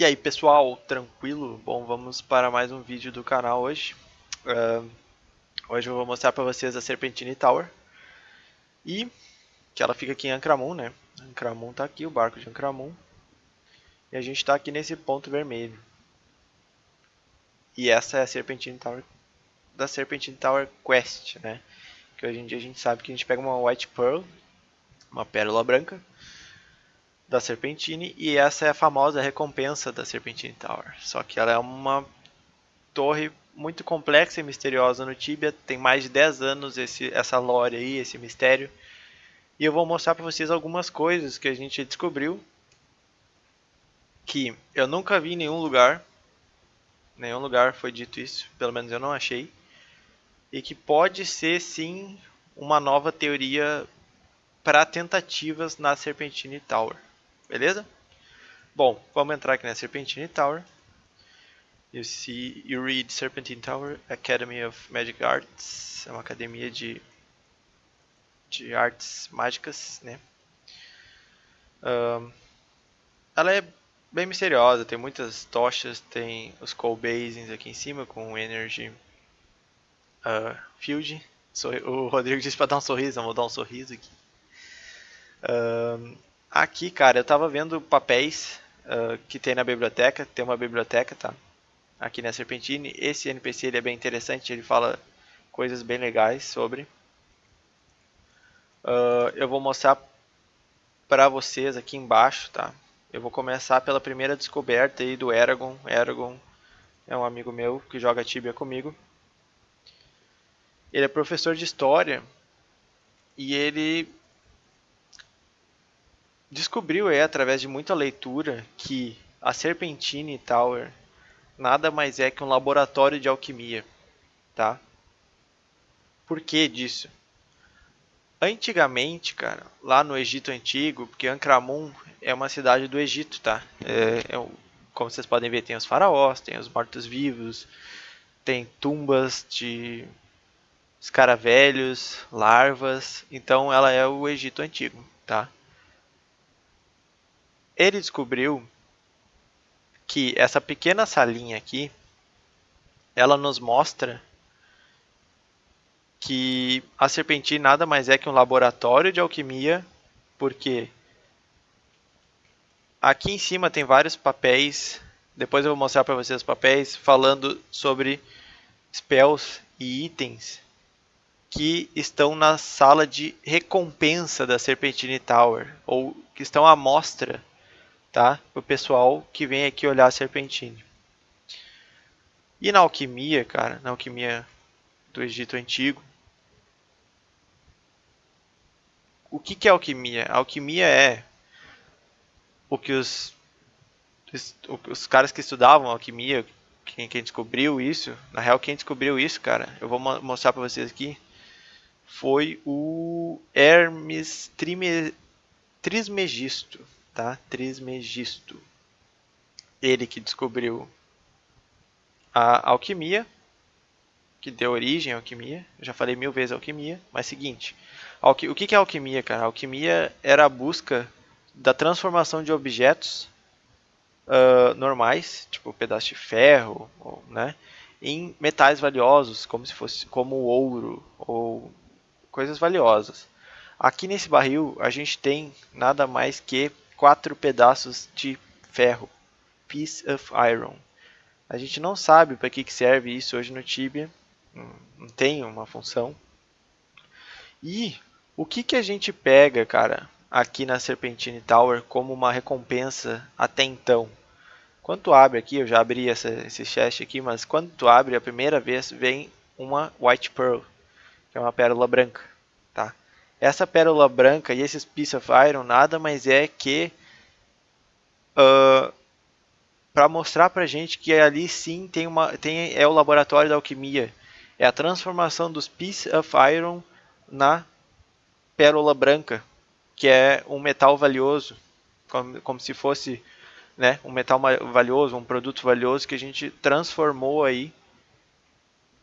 E aí pessoal, tranquilo? Bom, vamos para mais um vídeo do canal hoje. Hoje eu vou mostrar para vocês a Serpentine Tower e que ela fica aqui em Ancramun, né? Ancramun tá aqui, o barco de Ancramun, e a gente está aqui nesse ponto vermelho. E essa é a Serpentine Tower da Serpentine Tower Quest, né? Que hoje em dia a gente sabe que a gente pega uma White Pearl, uma pérola branca da Serpentine, e essa é a famosa recompensa da Serpentine Tower. Só que ela é uma torre muito complexa e misteriosa no Tibia, tem mais de 10 anos essa lore aí, esse mistério. E eu vou mostrar para vocês algumas coisas que a gente descobriu que eu nunca vi em nenhum lugar foi dito isso, pelo menos eu não achei, e que pode ser sim uma nova teoria para tentativas na Serpentine Tower. Beleza? Bom, vamos entrar aqui na Serpentine Tower. You read Serpentine Tower, Academy of Magic Arts, é uma academia de artes mágicas, né? Ela é bem misteriosa, tem muitas tochas, tem os Coal Basins aqui em cima com Energy Field. O Rodrigo disse pra dar um sorriso, eu vou dar um sorriso aqui. Aqui, cara, eu tava vendo papéis que tem na biblioteca, tem uma biblioteca, tá? Aqui na Serpentine. Esse NPC ele é bem interessante, ele fala coisas bem legais sobre. Eu vou mostrar para vocês aqui embaixo, tá? Eu vou começar pela primeira descoberta aí do Eragon. Eragon é um amigo meu que joga Tibia comigo. Ele é professor de história e ele descobriu aí, através de muita leitura, que a Serpentine Tower nada mais é que um laboratório de alquimia, tá? Por que disso? Antigamente, cara, lá no Egito Antigo, porque Ancramun é uma cidade do Egito, tá? Como vocês podem ver, tem os faraós, tem os mortos-vivos, tem tumbas de escaravelhos, larvas, então ela é o Egito Antigo, tá? Ele descobriu que essa pequena salinha aqui, ela nos mostra que a Serpentine nada mais é que um laboratório de alquimia, porque aqui em cima tem vários papéis, depois eu vou mostrar para vocês os papéis, falando sobre spells e itens que estão na sala de recompensa da Serpentine Tower, ou que estão à mostra, tá? Para o pessoal que vem aqui olhar a Serpentine. E na alquimia, cara, na alquimia do Egito Antigo, o que é alquimia? A alquimia é o que os caras que estudavam alquimia, quem descobriu isso, na real quem descobriu isso, cara, eu vou mostrar para vocês aqui, foi o Hermes Trismegisto, tá? Trismegisto. Ele que descobriu a alquimia, que deu origem à alquimia. Eu já falei 1000 vezes alquimia, mas seguinte, o que é alquimia, cara? A alquimia era a busca da transformação de objetos normais, tipo pedaço de ferro, né, em metais valiosos, como se fosse como ouro ou coisas valiosas. Aqui nesse barril a gente tem nada mais que 4 pedaços de ferro, piece of iron. A gente não sabe para que serve isso hoje no Tibia, não tem uma função. E o que a gente pega, cara, aqui na Serpentine Tower como uma recompensa até então? Quando tu abre aqui, eu já abri esse chest aqui, mas quando tu abre a primeira vez, vem uma White Pearl, que é uma pérola branca, tá? Essa pérola branca e esses Piece of Iron nada mais é que para mostrar pra gente que ali sim é o laboratório da alquimia. É a transformação dos Piece of Iron na pérola branca, que é um metal valioso, como se fosse, né, um metal valioso, um produto valioso que a gente transformou aí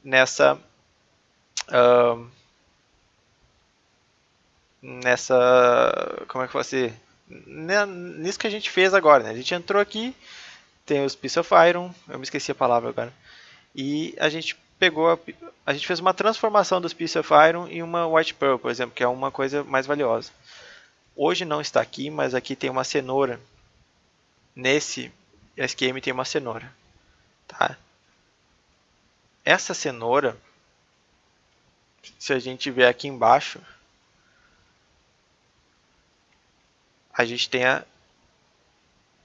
nessa uh, como é que vai ser, nisso que a gente fez agora, né? A gente entrou aqui, tem os Piece of Iron, eu me esqueci a palavra agora. E a gente a gente fez uma transformação dos Piece of Iron em uma White Pearl, por exemplo, que é uma coisa mais valiosa. Hoje não está aqui, mas aqui tem uma cenoura. Nesse SQM tem uma cenoura, tá? Essa cenoura, se a gente ver aqui embaixo, a gente tem a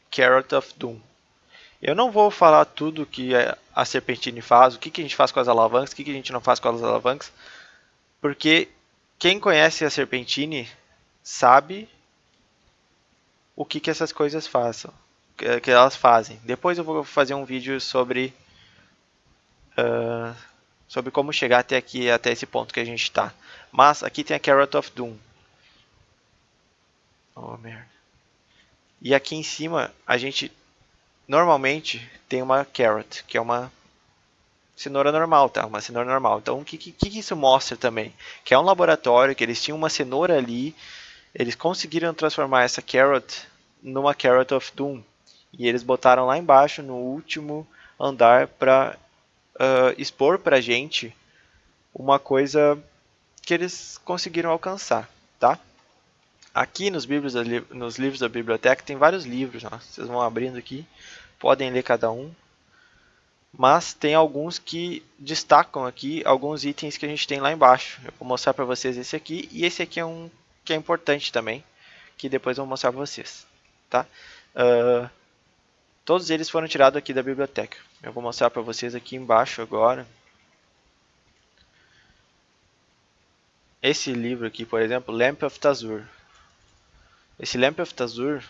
Carrot of Doom. Eu não vou falar tudo que a Serpentine faz, o que a gente faz com as alavancas, o que a gente não faz com as alavancas, porque quem conhece a Serpentine sabe o que essas coisas façam, que elas fazem. Depois eu vou fazer um vídeo sobre sobre como chegar até aqui, até esse ponto que a gente está. Mas aqui tem a Carrot of Doom. Oh, merda. E aqui em cima a gente normalmente tem uma carrot, que é uma cenoura normal, tá? Uma cenoura normal. Então o que isso mostra também? Que é um laboratório, que eles tinham uma cenoura ali, eles conseguiram transformar essa carrot numa Carrot of Doom. E eles botaram lá embaixo, no último andar, para expor pra gente uma coisa que eles conseguiram alcançar, tá? Aqui nos livros da biblioteca tem vários livros, ó. Vocês vão abrindo aqui, podem ler cada um. Mas tem alguns que destacam aqui alguns itens que a gente tem lá embaixo. Eu vou mostrar para vocês esse aqui, e esse aqui é um que é importante também, que depois eu vou mostrar para vocês, tá? Todos eles foram tirados aqui da biblioteca. Eu vou mostrar para vocês aqui embaixo agora. Esse livro aqui, por exemplo, Lamp of Tazur. Esse Lamp of Tazur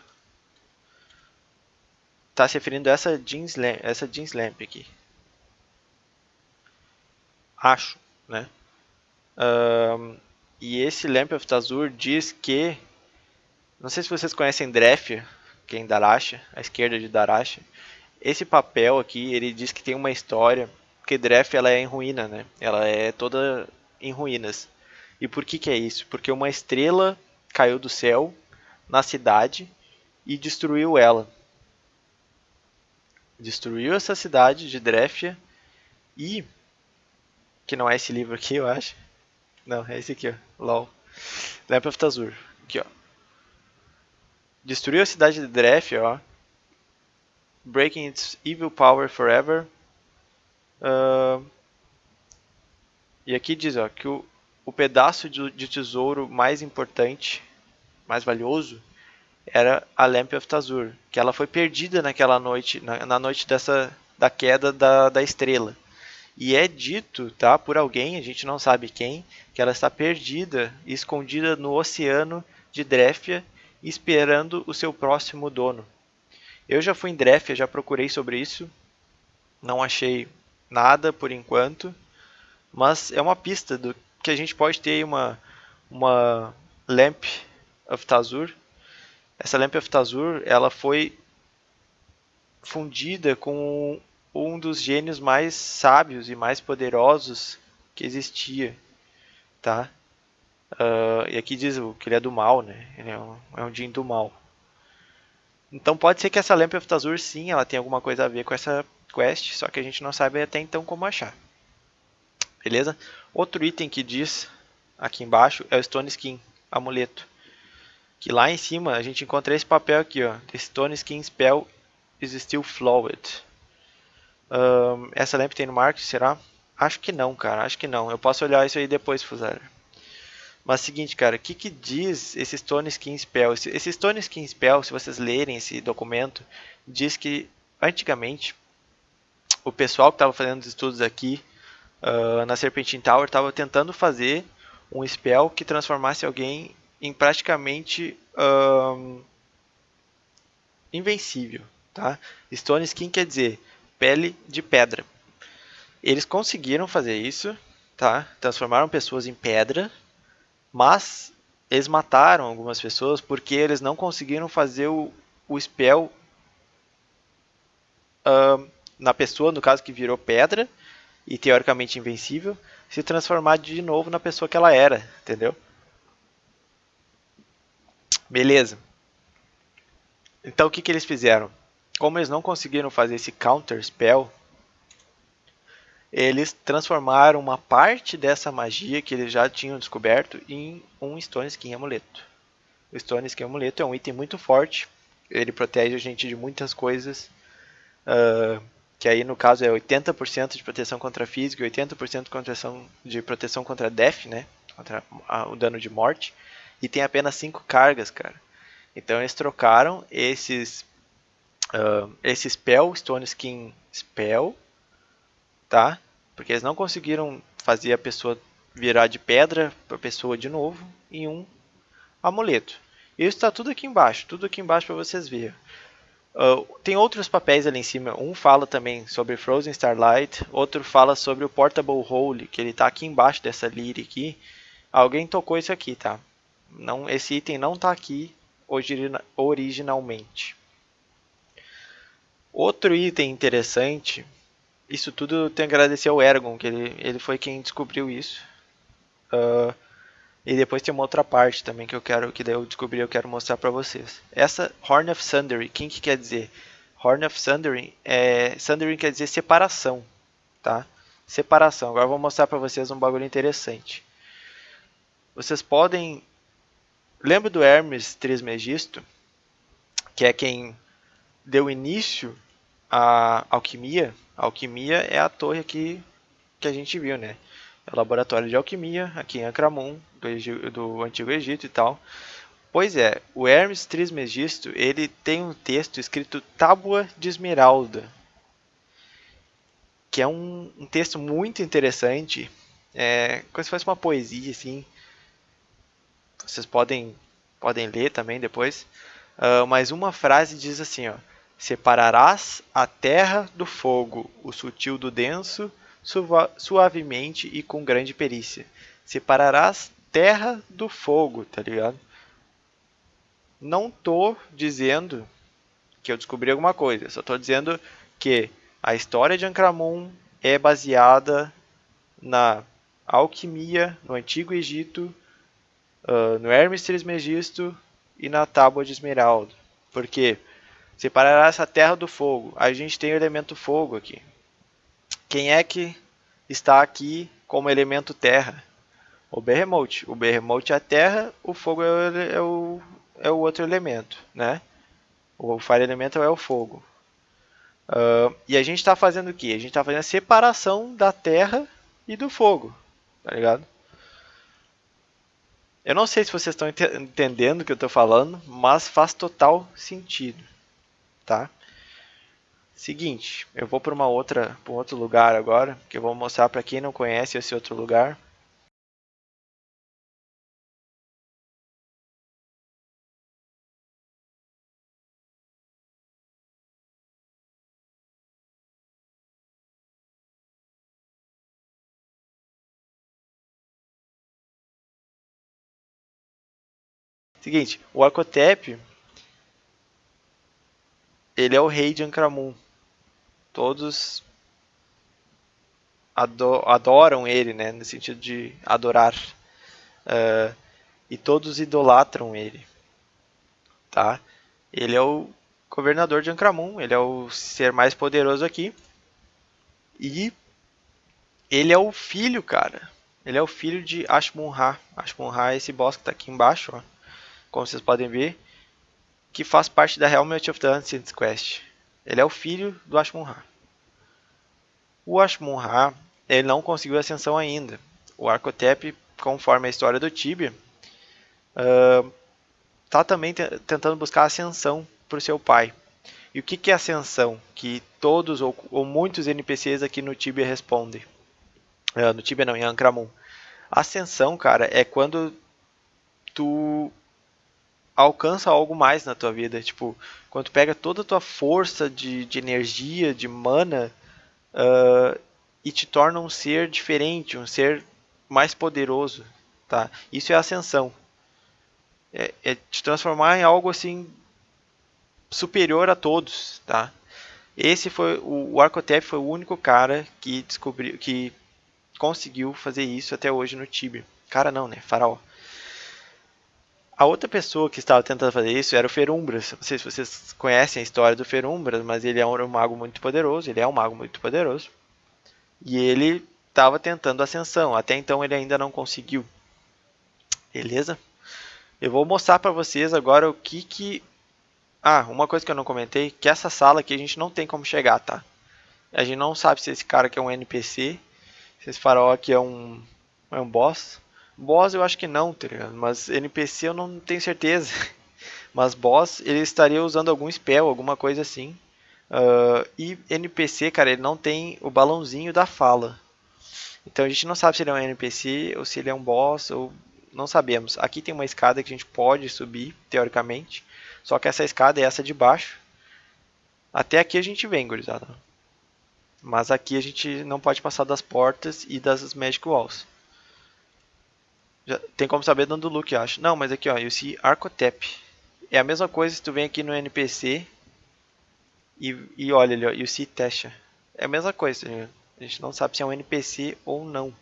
está se referindo a essa Jeans Lamp aqui. Acho, né? E esse Lamp of Tazur diz que... Não sei se vocês conhecem Drefia, que é em Darasha, à esquerda de Darasha. Esse papel aqui, ele diz que tem uma história, porque Drefia ela é em ruína, né? Ela é toda em ruínas. E por que é isso? Porque uma estrela caiu do céu na cidade e destruiu ela. Destruiu essa cidade de Drefia e... Que não é esse livro aqui, eu acho. Não, é esse aqui, ó. LOL. Lamp of Tazur. Aqui, ó. Destruiu a cidade de Drefia, ó. Breaking its evil power forever. E aqui diz, ó, que o pedaço de tesouro mais importante, mais valioso, era a Lamp of Tazur, que ela foi perdida naquela noite, na noite da queda da estrela. E é dito, tá, por alguém, a gente não sabe quem, que ela está perdida e escondida no oceano de Drefia, esperando o seu próximo dono. Eu já fui em Drefia, já procurei sobre isso, não achei nada por enquanto, mas é uma pista do que a gente pode ter uma Lamp of Tazur. Essa Lamp of Tazur, ela foi fundida com um dos gênios mais sábios e mais poderosos que existia, tá? E aqui diz que ele é do mal, né? Ele é um Jin do mal. Então pode ser que essa Lamp of Tazur, sim, ela tenha alguma coisa a ver com essa quest, só que a gente não sabe até então como achar. Beleza? Outro item que diz aqui embaixo é o Stone Skin, amuleto. Que lá em cima a gente encontra esse papel aqui, ó. The Stone Skin Spell is still flawed. Essa lamp tem no market, será? Acho que não, cara. Acho que não. Eu posso olhar isso aí depois, Fusara. Mas seguinte, cara. O que diz esse Stone Skin Spell? Esse Stone Skin Spell, se vocês lerem esse documento, diz que antigamente o pessoal que estava fazendo os estudos aqui na Serpentine Tower estava tentando fazer um spell que transformasse alguém em praticamente invencível, tá? Stone Skin quer dizer pele de pedra. Eles conseguiram fazer isso, tá? Transformaram pessoas em pedra, mas eles mataram algumas pessoas porque eles não conseguiram fazer o spell na pessoa, no caso que virou pedra e teoricamente invencível, se transformar de novo na pessoa que ela era, entendeu? Beleza. Então o que eles fizeram? como eles não conseguiram fazer esse counter spell, eles transformaram uma parte dessa magia que eles já tinham descoberto em um Stone Skin Amuleto. O Stone Skin Amuleto é um item muito forte, ele protege a gente de muitas coisas, que aí no caso é 80% de proteção contra físico e 80% de proteção contra death, né? Contra o dano de morte. E tem apenas 5 cargas, cara. Então eles trocaram esse spell, Stone Skin Spell, tá? Porque eles não conseguiram fazer a pessoa virar de pedra para pessoa de novo em um amuleto. Isso está tudo aqui embaixo para vocês verem. Tem outros papéis ali em cima. Um fala também sobre Frozen Starlight, outro fala sobre o Portable Hole, que ele está aqui embaixo dessa lyre aqui. Alguém tocou isso aqui, tá? Não, esse item não está aqui originalmente. Outro item interessante, isso tudo eu tenho que agradecer ao Ergon, que ele foi quem descobriu isso. E depois tem uma outra parte também que daí eu descobri, eu quero mostrar para vocês. Essa Horn of Sundering, quem que quer dizer? Horn of Sundering Sundering quer dizer separação, tá? Separação. Agora eu vou mostrar para vocês um bagulho interessante. Vocês podem, lembra do Hermes Trismegisto, que é quem deu início à alquimia? A alquimia é a torre aqui que a gente viu, né? É o laboratório de alquimia aqui em Ancramon, do Antigo Egito e tal. Pois é, o Hermes Trismegisto, ele tem um texto escrito Tábua de Esmeralda, que é um texto muito interessante, como se fosse uma poesia, assim. Vocês podem ler também depois. Mas uma frase diz assim, ó: separarás a terra do fogo, o sutil do denso, suavemente e com grande perícia. Separarás terra do fogo, tá ligado? Não tô dizendo que eu descobri alguma coisa, só tô dizendo que a história de Ancramon é baseada na alquimia, no Antigo Egito, no Hermes Trismegisto e na Tábua de Esmeralda. Porque separará essa terra do fogo. A gente tem o elemento fogo aqui. Quem é que está aqui como elemento terra? O Behemoth. O Behemoth é a terra, o fogo é o outro elemento, né? O Fire Elemental é o fogo. E a gente está fazendo o quê? A gente está fazendo a separação da terra e do fogo, tá ligado? Eu não sei se vocês estão entendendo o que eu estou falando, mas faz total sentido, tá? Seguinte, eu vou para um outro lugar agora, que eu vou mostrar para quem não conhece esse outro lugar. Seguinte, o Akotep, ele é o rei de Ancramun. Todos adoram ele, né, no sentido de adorar. E todos idolatram ele, tá? Ele é o governador de Ancramun, ele é o ser mais poderoso aqui. E ele é o filho, cara. Ele é o filho de Ashmun-Ra. Ashmun-Ra é esse boss que está aqui embaixo, ó, como vocês podem ver, que faz parte da Helmet of the Ancient Quest. Ele é o filho do Ashmun-Ra. O Ashmun-Ra, ele não conseguiu ascensão ainda. O Arcotep, conforme a história do Tibia, está também tentando buscar ascensão para o seu pai. E o que é ascensão? Que todos ou muitos NPCs aqui no Tibia respondem. No Tibia não, em Ancramon. Ascensão, cara, é quando tu alcança algo mais na tua vida. Tipo, quando tu pega toda a tua força de energia, de mana, e te torna um ser diferente, um ser mais poderoso, tá? Isso é ascensão. É te transformar em algo assim superior a todos, tá? Esse foi o Arcotep, foi o único cara que descobriu, que conseguiu fazer isso até hoje no Tibia. Cara não, né? Faraó. A outra pessoa que estava tentando fazer isso era o Ferumbras. Não sei se vocês conhecem a história do Ferumbras, mas ele é um mago muito poderoso. Ele é um mago muito poderoso. E ele estava tentando ascensão. Até então ele ainda não conseguiu. Beleza? Eu vou mostrar para vocês agora o que... Ah, uma coisa que eu não comentei, que essa sala aqui a gente não tem como chegar, tá? A gente não sabe se esse cara aqui é um NPC, se esse farol aqui é um boss. Boss eu acho que não, tá ligado? Mas NPC eu não tenho certeza. Mas boss, ele estaria usando algum spell, alguma coisa assim. E NPC, cara, ele não tem o balãozinho da fala. Então a gente não sabe se ele é um NPC ou se ele é um boss, ou não sabemos. Aqui tem uma escada que a gente pode subir, teoricamente. Só que essa escada é essa de baixo. Até aqui a gente vem, gurizada. Mas aqui a gente não pode passar das portas e das Magic Walls. Já tem como saber dando look, acho. Não, mas aqui ó, you see Arcotep. É a mesma coisa se tu vem aqui no NPC e olha ali, ó, you see Tesha. É a mesma coisa, tá? A gente não sabe se é um NPC ou não.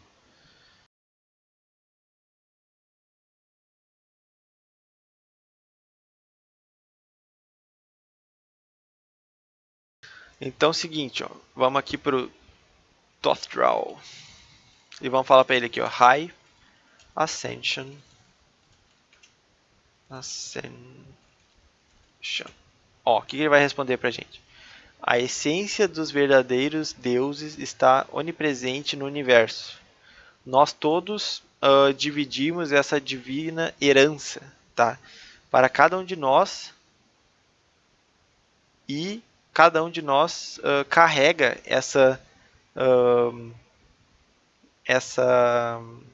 Então é o seguinte, ó, vamos aqui pro Tothdraw. E vamos falar para ele aqui, ó, High Ascension. Ó, o que ele vai responder pra gente? A essência dos verdadeiros deuses está onipresente no universo. Nós todos dividimos essa divina herança, tá? Para cada um de nós, e cada um de nós carrega essa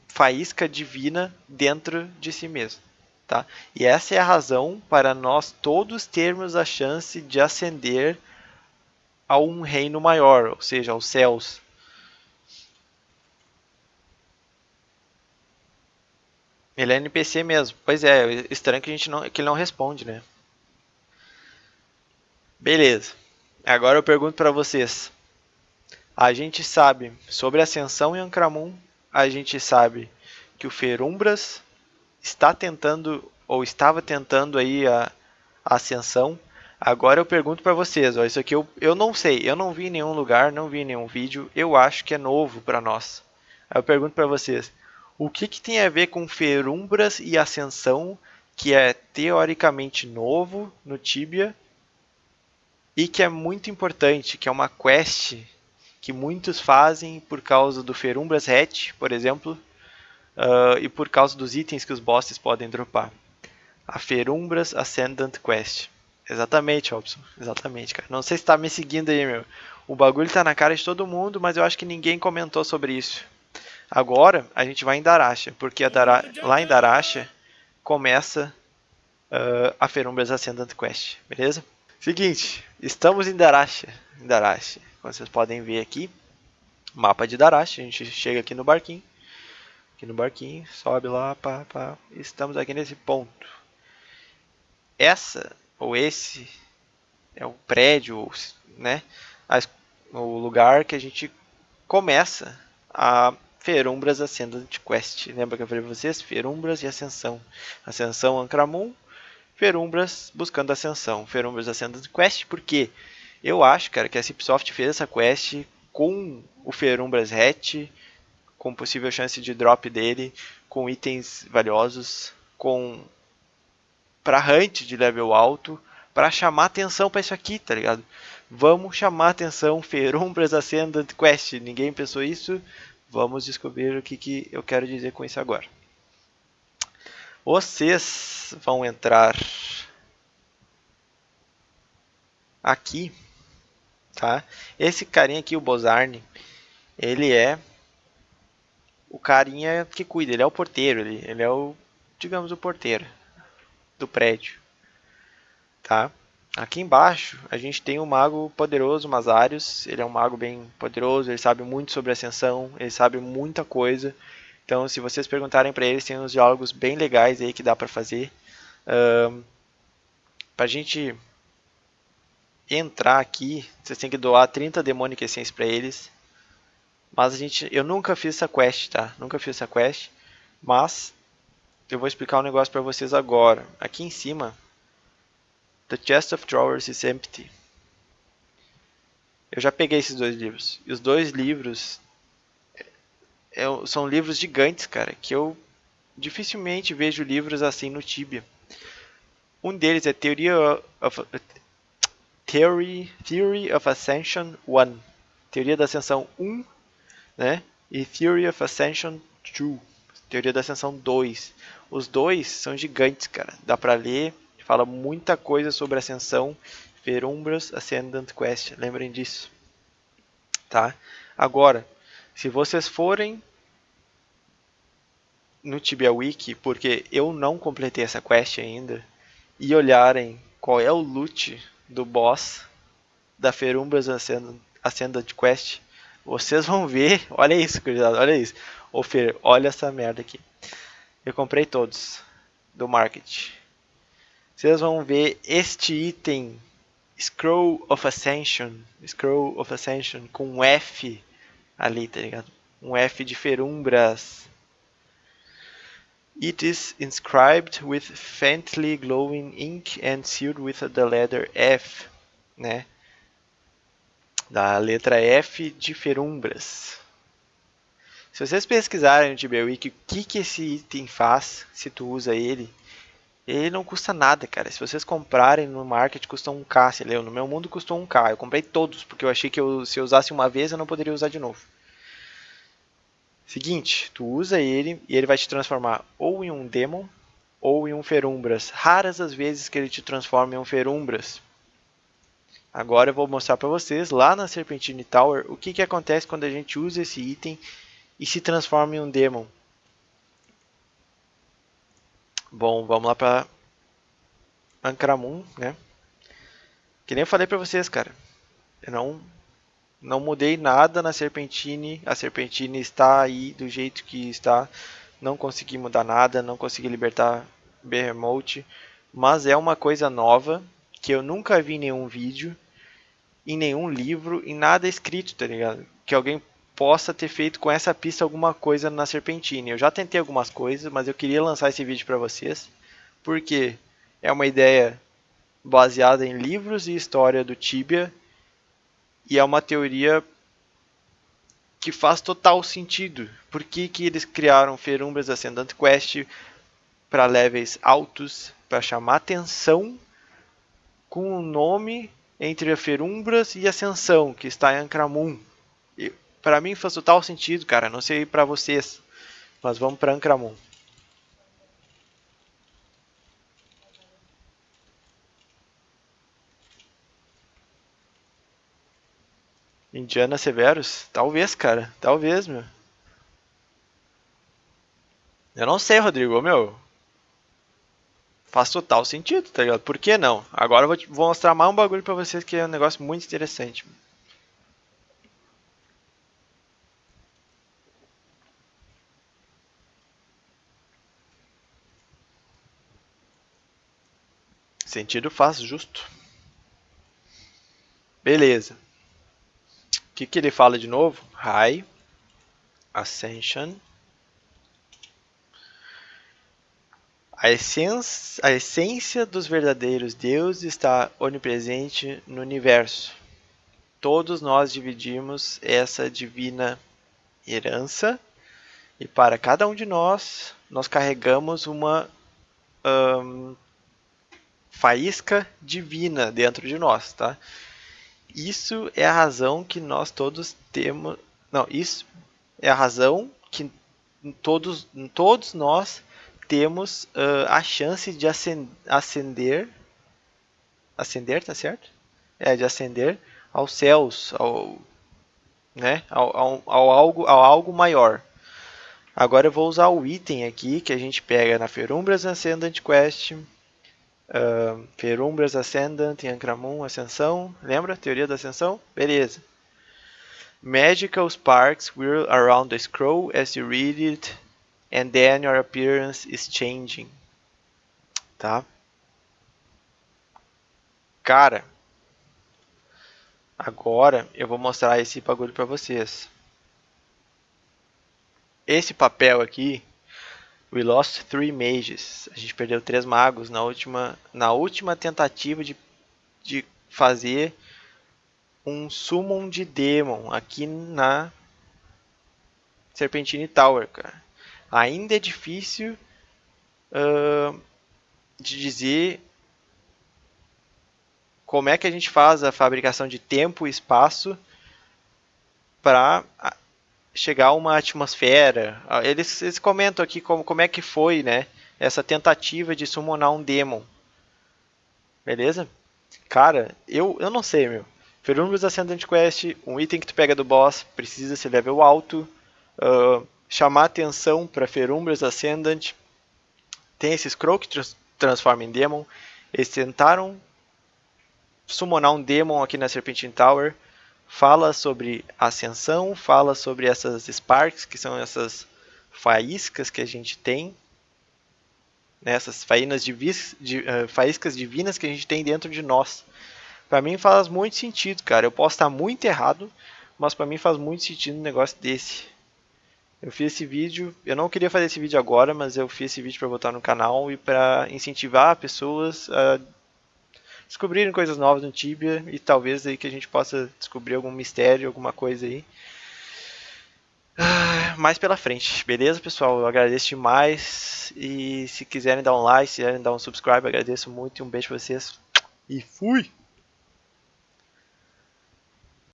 faísca divina dentro de si mesmo. Tá? E essa é a razão para nós todos termos a chance de ascender a um reino maior, ou seja, aos céus. Ele é NPC mesmo. Pois é, estranho que que ele não responde, né? Beleza. Agora eu pergunto para vocês. A gente sabe sobre a ascensão em Ancramun, a gente sabe que o Ferumbras está tentando ou estava tentando aí a ascensão. Agora eu pergunto para vocês, ó, isso aqui eu não sei, eu não vi em nenhum lugar, não vi em nenhum vídeo, eu acho que é novo para nós. Aí eu pergunto para vocês, o que tem a ver com Ferumbras e ascensão, que é teoricamente novo no Tibia e que é muito importante, que é uma quest que muitos fazem por causa do Ferumbras Hatch, por exemplo, e por causa dos itens que os bosses podem dropar. A Ferumbras Ascendant Quest. Exatamente, Robson. Exatamente, cara. Não sei se tá me seguindo aí, meu. O bagulho tá na cara de todo mundo, mas eu acho que ninguém comentou sobre isso. Agora a gente vai em Darasha, porque lá em Darasha começa a Ferumbras Ascendant Quest, beleza? Seguinte, estamos em Darasha. Como vocês podem ver aqui, mapa de Darasha. A gente chega aqui no barquinho. Sobe lá, pá, pá. Estamos aqui nesse ponto. Essa ou esse é o prédio, né? O lugar que a gente começa a Ferumbras Ascendant Quest. Lembra que eu falei pra vocês? Ferumbras e Ascensão. Ascensão Ancramun, Ferumbras buscando Ascensão. Ferumbras Ascendant Quest, porque eu acho, cara, que a Cipsoft fez essa quest com o Ferumbras Hatch, com possível chance de drop dele, com itens valiosos, com pra hunt de level alto, para chamar atenção para isso aqui, tá ligado? Vamos chamar atenção, Ferumbras Ascendant Quest. Ninguém pensou isso? Vamos descobrir o que eu quero dizer com isso agora. Vocês vão entrar aqui, tá? Esse carinha aqui, o Bozarne, ele é o carinha que cuida, ele é o porteiro, ele é o, digamos, o porteiro do prédio, tá? Aqui embaixo a gente tem o mago poderoso Mazarius, ele é um mago bem poderoso, ele sabe muito sobre ascensão, ele sabe muita coisa. Então, se vocês perguntarem para ele, tem uns diálogos bem legais aí que dá para fazer. Pra gente entrar aqui, vocês têm que doar 30 Demonic Essence para eles. Mas eu nunca fiz essa quest, tá? Nunca fiz essa quest, mas eu vou explicar um negócio para vocês agora. Aqui em cima, The Chest of Drawers is Empty. Eu já peguei esses dois livros. E os dois livros são livros gigantes, cara, que eu dificilmente vejo livros assim no Tibia. Um deles é Theory of Ascension 1, Teoria da Ascensão 1, né? E Theory of Ascension 2, Teoria da Ascensão 2. Os dois são gigantes, cara. Dá pra ler, fala muita coisa sobre ascensão, Ferumbras Ascendant Quest, lembrem disso, tá? Agora, se vocês forem no Tibia Wiki, porque eu não completei essa quest ainda, e olharem qual é o loot do boss da Ferumbras Ascendant Quest, vocês vão ver, olha isso, cuidado, olha isso. Ô Fer, olha essa merda aqui. Eu comprei todos do market. Vocês vão ver este item Scroll of Ascension com um F ali, tá ligado? Um F de Ferumbras. It is inscribed with faintly glowing ink and sealed with the letter F, né? Da letra F de Ferumbras. Se vocês pesquisarem no TibiaWiki o que esse item faz, se tu usa ele não custa nada, cara. Se vocês comprarem no market, custa 1k, se leu. No meu mundo custou 1k. Eu comprei todos, porque eu achei que se eu usasse uma vez, eu não poderia usar de novo. Seguinte, tu usa ele e ele vai te transformar ou em um Demon ou em um Ferumbras. Raras as vezes que ele te transforma em um Ferumbras. Agora eu vou mostrar para vocês lá na Serpentine Tower o que acontece quando a gente usa esse item e se transforma em um Demon. Bom, vamos lá para Ankaramun, né? Que nem eu falei para vocês, cara. Eu não mudei nada na Serpentine. A Serpentine está aí do jeito que está. Não consegui mudar nada, não consegui libertar Behemoth. Mas é uma coisa nova que eu nunca vi em nenhum vídeo, em nenhum livro, em nada escrito, tá ligado? Que alguém possa ter feito com essa pista alguma coisa na Serpentine. Eu já tentei algumas coisas, mas eu queria lançar esse vídeo para vocês, porque é uma ideia baseada em livros e história do Tibia, e é uma teoria que faz total sentido. Por que eles criaram Ferumbras Ascendant Quest para levels altos, para chamar atenção com o nome entre a Ferumbras e Ascensão, que está em Ankaramun. Para mim faz total sentido, cara. Não sei para vocês, mas vamos para Ankaramun. Indiana Severus? Talvez, cara. Talvez, meu. Eu não sei, Rodrigo. Meu, faz total sentido, tá ligado? Por que não? Agora eu vou mostrar mais um bagulho pra vocês que é um negócio muito interessante. Sentido faz justo. Beleza. O que ele fala de novo? High Ascension. A essência dos verdadeiros deuses está onipresente no universo. Todos nós dividimos essa divina herança e para cada um de nós, nós carregamos uma faísca divina dentro de nós, tá? Isso é a razão que nós todos temos. Não, isso é a razão que todos nós temos a chance de ascender. Ascender, tá certo? De ascender aos céus, né? Ao algo maior. Agora eu vou usar o item aqui que a gente pega na Ferumbras Ascendant Quest. Ferumbras Ascendant em Ankaramun Ascensão. Lembra? Teoria da Ascensão? Beleza. Magical sparks whirl around the scroll as you read it, and then your appearance is changing. Tá? Cara, agora eu vou mostrar esse bagulho pra vocês. Esse papel aqui We lost 3 mages. A gente perdeu 3 magos na última tentativa de fazer um summon de demon aqui na Serpentine Tower, cara. Ainda é difícil de dizer como é que a gente faz a fabricação de tempo e espaço para chegar a uma atmosfera. Eles comentam aqui como é que foi, né, essa tentativa de summonar um demon. Beleza? Cara, eu não sei, meu. Ferumbras Ascendant Quest, um item que tu pega do boss, precisa ser level alto. Chamar atenção para Ferumbras Ascendant. Tem esse Scroll que transforma em Demon. Eles tentaram summonar um Demon aqui na Serpentine Tower. Fala sobre ascensão, fala sobre essas Sparks, que são essas faíscas que a gente tem. Né, essas faíscas divinas que a gente tem dentro de nós. Pra mim faz muito sentido, cara. Eu posso estar muito errado, mas pra mim faz muito sentido um negócio desse. Eu fiz esse vídeo, eu não queria fazer esse vídeo agora, mas eu fiz esse vídeo para botar no canal e para incentivar pessoas a descobrirem coisas novas no Tibia e talvez aí que a gente possa descobrir algum mistério, alguma coisa aí. Mais pela frente, beleza, pessoal? Eu agradeço demais e se quiserem dar um like, se quiserem dar um subscribe, agradeço muito e um beijo pra vocês. E fui!